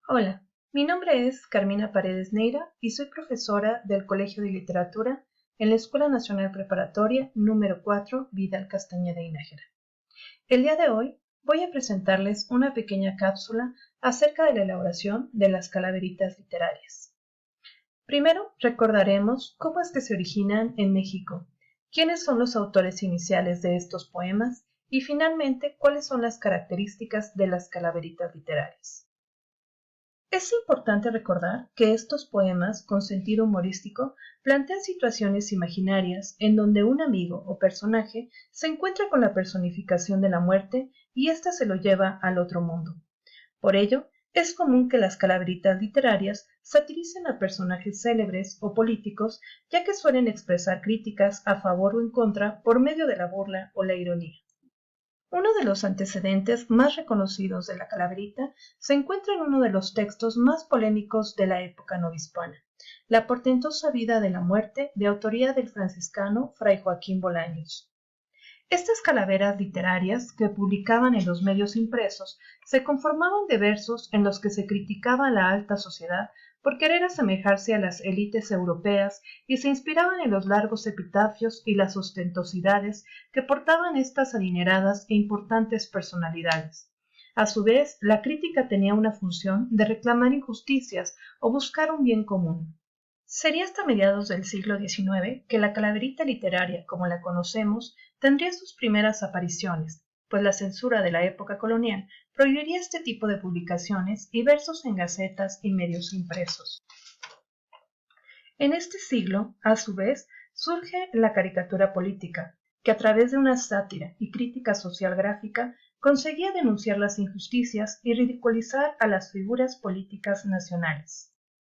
Hola, mi nombre es Carmina Paredes Neira y soy profesora del Colegio de Literatura en la Escuela Nacional Preparatoria número 4 Vidal Castañeda y Nájera. El día de hoy voy a presentarles una pequeña cápsula acerca de la elaboración de las calaveritas literarias. Primero recordaremos cómo es que se originan en México, quiénes son los autores iniciales de estos poemas y finalmente cuáles son las características de las calaveritas literarias. Es importante recordar que estos poemas con sentido humorístico plantean situaciones imaginarias en donde un amigo o personaje se encuentra con la personificación de la muerte y ésta se lo lleva al otro mundo. Por ello, es común que las calaveritas literarias satiricen a personajes célebres o políticos, ya que suelen expresar críticas a favor o en contra por medio de la burla o la ironía. Uno de los antecedentes más reconocidos de la calaverita se encuentra en uno de los textos más polémicos de la época novohispana, La portentosa vida de la muerte, de autoría del franciscano Fray Joaquín Bolaños. Estas calaveras literarias que publicaban en los medios impresos se conformaban de versos en los que se criticaba a la alta sociedad por querer asemejarse a las élites europeas y se inspiraban en los largos epitafios y las ostentosidades que portaban estas adineradas e importantes personalidades. A su vez, la crítica tenía una función de reclamar injusticias o buscar un bien común. Sería hasta mediados del siglo XIX que la calaverita literaria, como la conocemos, tendría sus primeras apariciones, pues la censura de la época colonial prohibiría este tipo de publicaciones y versos en gacetas y medios impresos. En este siglo, a su vez, surge la caricatura política, que a través de una sátira y crítica social gráfica conseguía denunciar las injusticias y ridiculizar a las figuras políticas nacionales.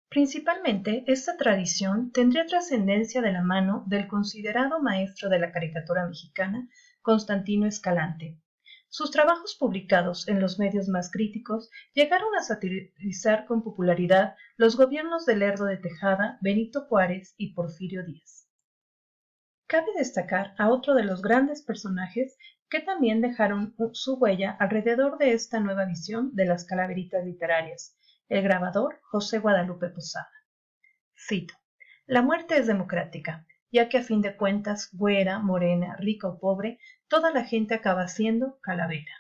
Principalmente, esta tradición tendría trascendencia de la mano del considerado maestro de la caricatura mexicana, Constantino Escalante. Sus trabajos publicados en los medios más críticos llegaron a satirizar con popularidad los gobiernos de Lerdo de Tejada, Benito Juárez y Porfirio Díaz. Cabe destacar a otro de los grandes personajes que también dejaron su huella alrededor de esta nueva visión de las calaveritas literarias, el grabador José Guadalupe Posada. Cito: La muerte es democrática, ya que a fin de cuentas, güera, morena, rica o pobre, toda la gente acaba siendo calavera.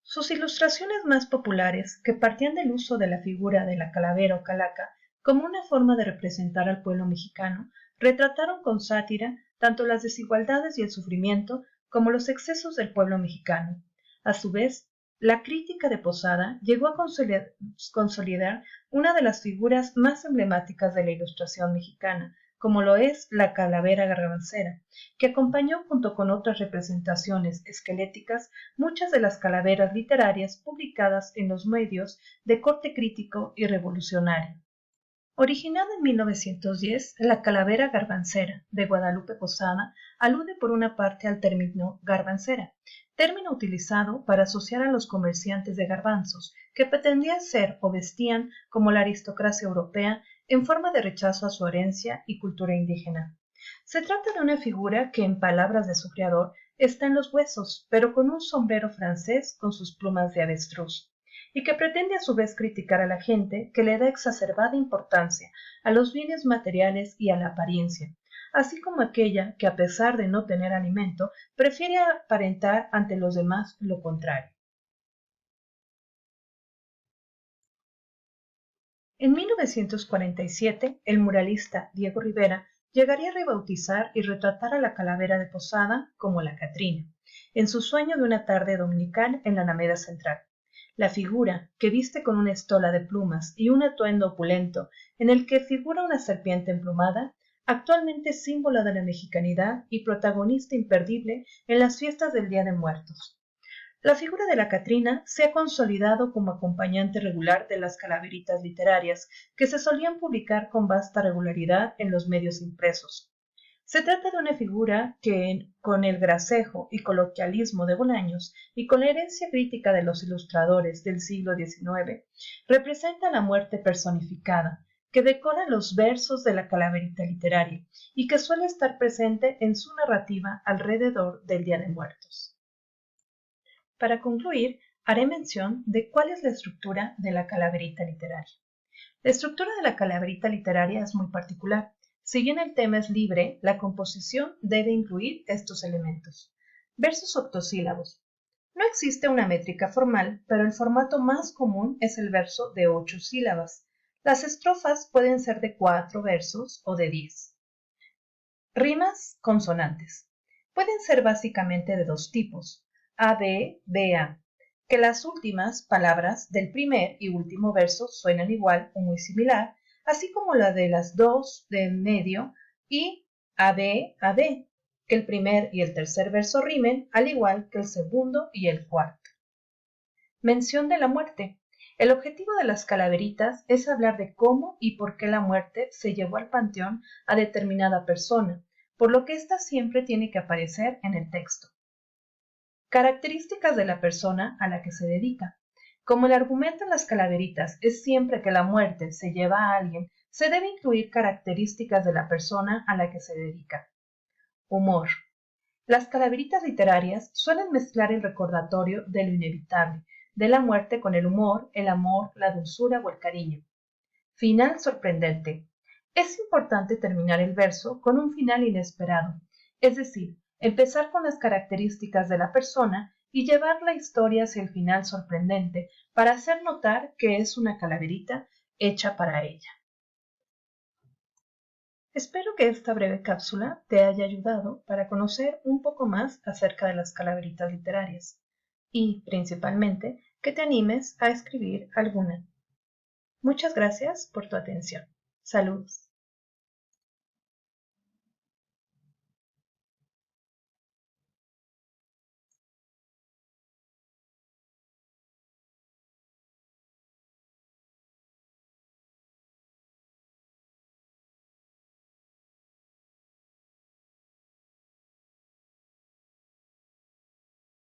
Sus ilustraciones más populares, que partían del uso de la figura de la calavera o calaca como una forma de representar al pueblo mexicano, retrataron con sátira tanto las desigualdades y el sufrimiento como los excesos del pueblo mexicano. A su vez, la crítica de Posada llegó a consolidar una de las figuras más emblemáticas de la ilustración mexicana, como lo es la calavera gargancera, que acompañó junto con otras representaciones esqueléticas muchas de las calaveras literarias publicadas en los medios de corte crítico y revolucionario. Originada en 1910, la calavera garbancera de Guadalupe Posada alude por una parte al término garbancera, término utilizado para asociar a los comerciantes de garbanzos que pretendían ser o vestían como la aristocracia europea en forma de rechazo a su herencia y cultura indígena. Se trata de una figura que, en palabras de su creador, está en los huesos, pero con un sombrero francés con sus plumas de avestruz, y que pretende a su vez criticar a la gente que le da exacerbada importancia a los bienes materiales y a la apariencia, así como aquella que a pesar de no tener alimento, prefiere aparentar ante los demás lo contrario. En 1947, el muralista Diego Rivera llegaría a rebautizar y retratar a la calavera de Posada como la Catrina, en su sueño de una tarde dominical en la Alameda Central. La figura, que viste con una estola de plumas y un atuendo opulento en el que figura una serpiente emplumada, actualmente es símbolo de la mexicanidad y protagonista imperdible en las fiestas del Día de Muertos. La figura de la Catrina se ha consolidado como acompañante regular de las calaveritas literarias que se solían publicar con vasta regularidad en los medios impresos. Se trata de una figura que, con el gracejo y coloquialismo de Bolaños y con la herencia crítica de los ilustradores del siglo XIX, representa la muerte personificada, que decora los versos de la calaverita literaria y que suele estar presente en su narrativa alrededor del Día de Muertos. Para concluir, haré mención de cuál es la estructura de la calaverita literaria. La estructura de la calaverita literaria es muy particular. Si bien el tema es libre, la composición debe incluir estos elementos. Versos octosílabos. No existe una métrica formal, pero el formato más común es el verso de 8 sílabas. Las estrofas pueden ser de 4 versos o de 10. Rimas consonantes. Pueden ser básicamente de dos tipos, AB, BA, que las últimas palabras del primer y último verso suenan igual o muy similar, así como la de las dos del medio y AB, AB, que el primer y el tercer verso rimen, al igual que el segundo y el cuarto. Mención de la muerte. El objetivo de las calaveritas es hablar de cómo y por qué la muerte se llevó al panteón a determinada persona, por lo que ésta siempre tiene que aparecer en el texto. Características de la persona a la que se dedica. Como el argumento en las calaveritas es siempre que la muerte se lleva a alguien, se debe incluir características de la persona a la que se dedica. Humor. Las calaveritas literarias suelen mezclar el recordatorio de lo inevitable, de la muerte con el humor, el amor, la dulzura o el cariño. Final sorprendente. Es importante terminar el verso con un final inesperado, es decir, empezar con las características de la persona y llevar la historia hacia el final sorprendente para hacer notar que es una calaverita hecha para ella. Espero que esta breve cápsula te haya ayudado para conocer un poco más acerca de las calaveritas literarias y, principalmente, que te animes a escribir alguna. Muchas gracias por tu atención. Saludos.